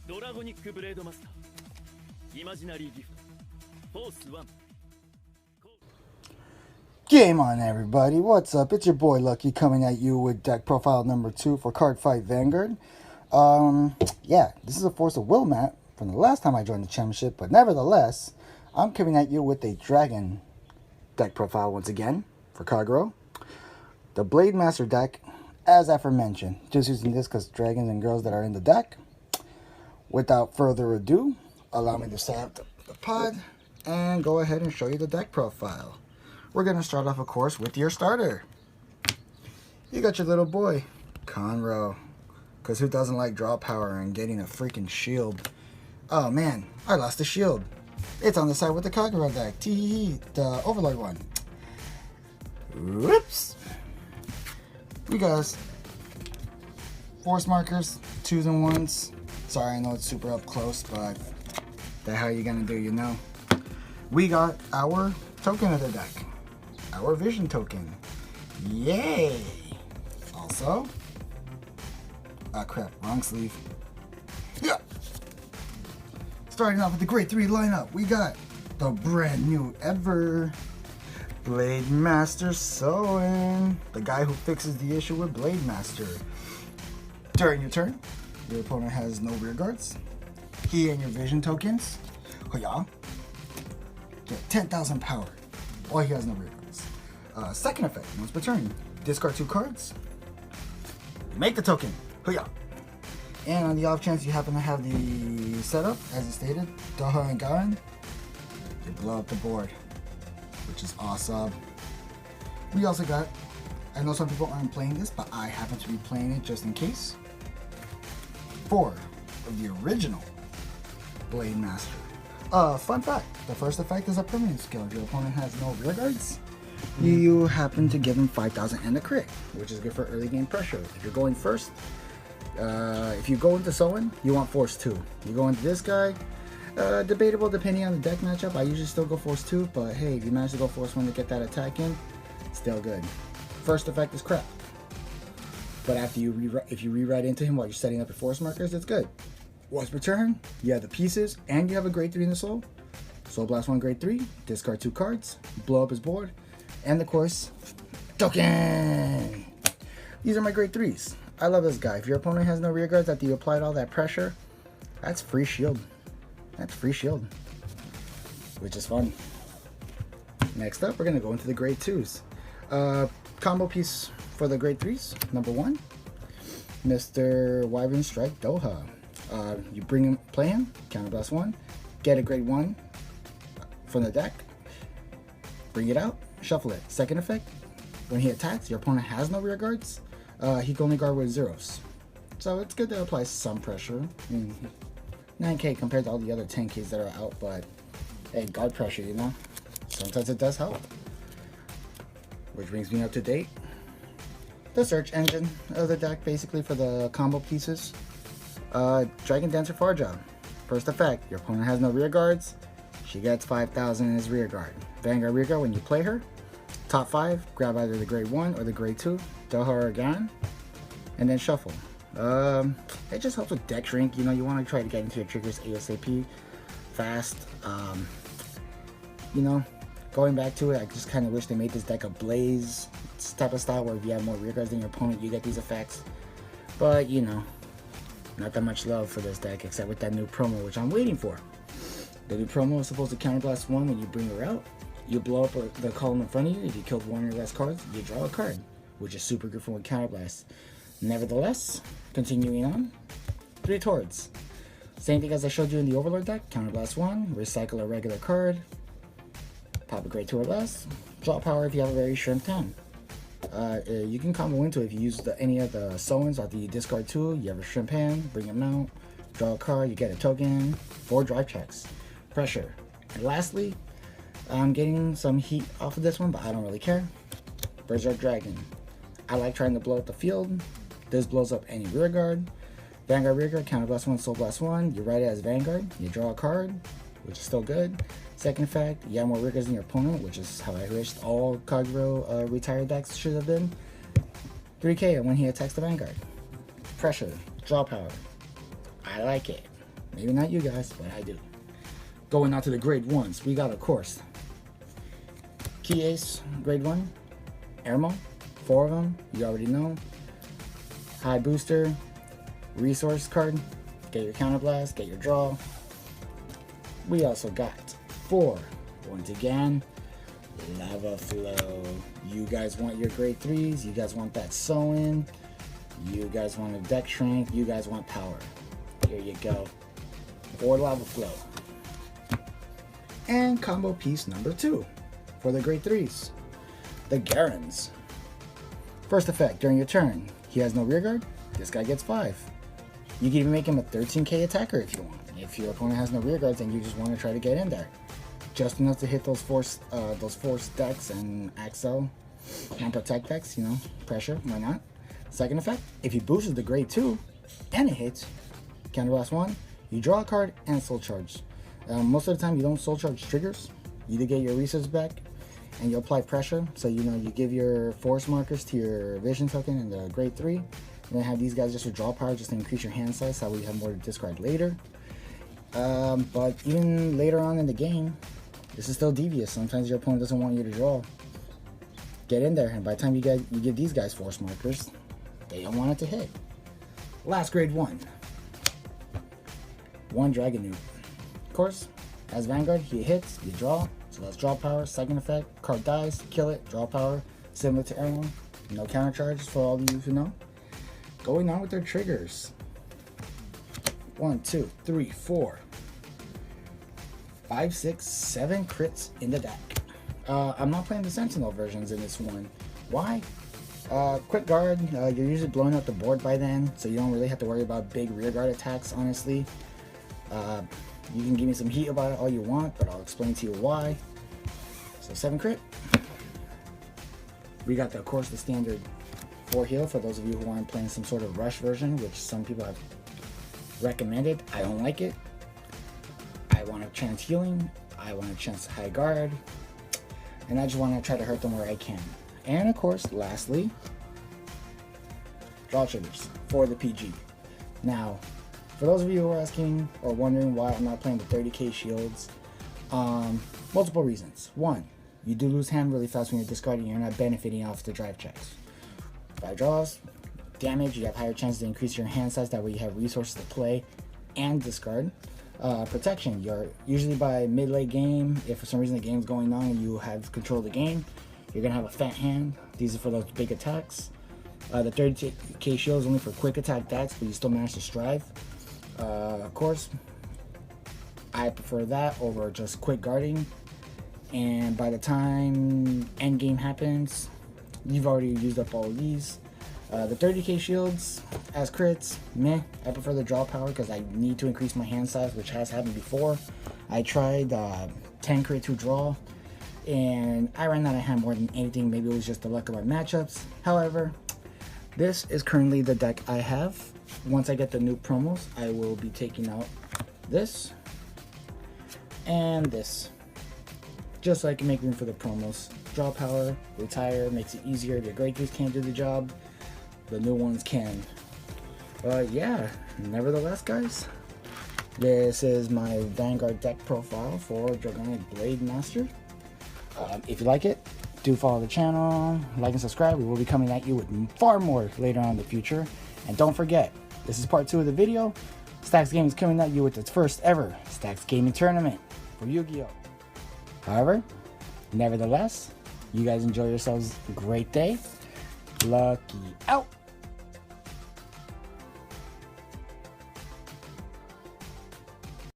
ドラゴニックブレードマスターイマジナリーギフトフォース1 Game on, everybody. What's up? It's your boy Lucky coming at you with deck profile number 2 for Cardfight Vanguard. Yeah, this is a Force of Will map from the last time I joined the championship, but nevertheless, I'm coming at you with a Dragon deck profile once again for KAGERO. The Blademaster deck, as aforementioned, just using this because dragons and girls that are in the deck. Without further ado, allow me to set up the pod and go ahead and show you the deck profile. We're going to start off, of course, with your starter. You got your little boy, Conroe. Because who doesn't like draw power and getting a freaking shield? Oh man, I lost the shield. It's on the side with the KAGERO deck. Tee, the Overlord one. Whoops. We got force markers, 2s and 1s. Sorry, I know it's super up close, but that's how you're going to do, you know. We got our token of the deck. Our vision token. Yay! Also, crap, wrong sleeve. Yeah! Starting off with the grade 3 lineup, we got the brand new ever Blademaster Sewing. The guy who fixes the issue with Blademaster. During your turn, your opponent has no rear guards. He and your vision tokens, get 10,000 power. Or he has no rear guards. Second effect, once per turn, discard 2 cards. You make the token. And on the off chance you happen to have the setup, as it stated, duelist and Garen, you blow up the board, which is awesome. We also got, I know some people aren't playing this, but I happen to be playing it just in case. 4 of the original Blademaster. Fun fact, the first effect is a permanent skill. If your opponent has no rear guards, you happen to give him 5,000 and a crit, which is good for early game pressure. If you're going first, if you go into Sewing, you want Force 2. You go into this guy, debatable depending on the deck matchup. I usually still go Force 2, but hey, if you manage to go Force 1 to get that attack in, still good. First effect is crap. But after if you rewrite into him while you're setting up your force markers, it's good. Once per turn, you have the pieces, and you have a grade 3 in the soul. Soul Blast 1 grade 3, discard 2 cards, blow up his board, and of course, token! These are my grade 3s. I love this guy. If your opponent has no rear guards after you applied all that pressure, that's free shield. That's free shield, which is fun. Next up, we're going to go into the grade 2s. Combo piece for the grade 3s. Number 1, Mr. Wyvern Strike Doha. You bring him, play him, counter blast 1, get a grade 1 from the deck, bring it out, shuffle it. Second effect, when he attacks, your opponent has no rear guards, he can only guard with 0s. So it's good to apply some pressure. I mean, 9k compared to all the other 10ks that are out, but hey, guard pressure, you know? Sometimes it does help. Which brings me up to date. The search engine of the deck, basically, for the combo pieces. Dragon Dancer Farja. First effect, your opponent has no rear guards, she gets 5,000 in his rear guard. Vanguard rear guard when you play her. Top 5, grab either the grade 1 or the grade 2, duelist or Garen, and then shuffle. It just helps with deck shrink. You know, you want to try to get into your triggers ASAP, fast. You know, going back to it, I just kind of wish they made this deck a Blaze type of style where if you have more rear guards than your opponent, you get these effects. But, you know, not that much love for this deck except with that new promo, which I'm waiting for. The new promo is supposed to counterblast 1 when you bring her out. You blow up the column in front of you. If you killed 1 or less cards, you draw a card, which is super good for one counterblast. Nevertheless, continuing on, 3 Tords. Same thing as I showed you in the Overlord deck. Counterblast 1, recycle a regular card, pop a grade 2 or less, draw power if you have a very shrimped hand. You can combo into it if you use any of the Sewings. After you discard 2, you have a shrimp hand, bring them out, draw a card, you get a token, 4 drive checks, pressure. And lastly, I'm getting some heat off of this one, but I don't really care. Berserk Dragon. I like trying to blow up the field. This blows up any rear guard. Vanguard rear guard, counter blast 1, soul blast 1. You write it as Vanguard, you draw a card, which is still good. Second effect, you have more rear guards than your opponent, which is how I wished all KAGERO retired decks should have been. 3k when he attacks the Vanguard. Pressure, draw power. I like it. Maybe not you guys, but I do. Going on to the grade 1s, we got, of course, Key Ace, grade 1, Airmo, 4 of them, you already know. High Booster, Resource card, get your Counterblast, get your draw. We also got 4, once again, Lava Flow. You guys want your grade 3s, you guys want that Sew-In, you guys want a deck shrink, you guys want power. Here you go. 4 Lava Flow. And combo piece number 2 for the grade 3s. The Garens. First effect, during your turn, he has no rear guard, this guy gets 5. You can even make him a 13k attacker if you want. If your opponent has no rear guards and you just want to try to get in there. Just enough to hit those force decks and Axel and protect decks, you know, pressure, why not? Second effect, if he boosts the grade 2 and it hits, Counterblast 1, you draw a card and soul charge. Most of the time you don't soul charge triggers. You do get your resources back and you apply pressure. So you know you give your force markers to your vision token in the grade 3. And then have these guys just with draw power just to increase your hand size, so we have more to discard later. But even later on in the game, this is still devious. Sometimes your opponent doesn't want you to draw. Get in there, and by the time you give these guys force markers, they don't want it to hit. Last grade 1. 1 Dragon Noob. Of course, as Vanguard, he hits, you draw, so that's draw power. Second effect, card dies, kill it, draw power, similar to everyone. No counter charges for all of you who know. Going on with their triggers. 1, 2, 3, 4, 5, 6, 7 crits in the deck. I'm not playing the Sentinel versions in this one. Why? Quick guard, you're usually blowing up the board by then, so you don't really have to worry about big rear guard attacks, honestly. You can give me some heat about it all you want, but I'll explain to you why. So 7 crit. We got, of course, the standard 4 heal for those of you who aren't playing some sort of rush version, which some people have recommended. I don't like it. I want a chance healing. I want a chance high guard. And I just want to try to hurt them where I can. And of course, lastly, draw triggers for the PG. Now, for those of you who are asking or wondering why I'm not playing the 30k shields, multiple reasons. 1, you do lose hand really fast when you're discarding. You're not benefiting off the drive checks. 5 draws, damage, you have higher chances to increase your hand size, that way you have resources to play and discard. Protection, you're usually by mid-late game, if for some reason the game's going on and you have control of the game, you're gonna have a fat hand. These are for those big attacks. The 30k shield is only for quick attack decks, but you still manage to strive. Of course, I prefer that over just quick guarding, and by the time end game happens, you've already used up all of these. The 30k shields as crits, meh. I prefer the draw power because I need to increase my hand size, which has happened before. I tried 10 crit to draw, and I ran out of hand more than anything. Maybe it was just the luck of my matchups. However, this is currently the deck I have. Once I get the new promos, I will be taking out this and this, just so I can make room for the promos. Draw power, retire, makes it easier. The grade 3s can't do the job, the new ones can. But yeah, nevertheless guys, this is my Vanguard deck profile for Dragonic Blademaster. If you like it, do follow the channel, like and subscribe. We will be coming at you with far more later on in the future. And don't forget, this is part 2 of the video. Stacks Gaming is coming at you with its first ever Stacks Gaming tournament for Yu-Gi-Oh! However, nevertheless, you guys enjoy yourselves. Great day. Lucky out.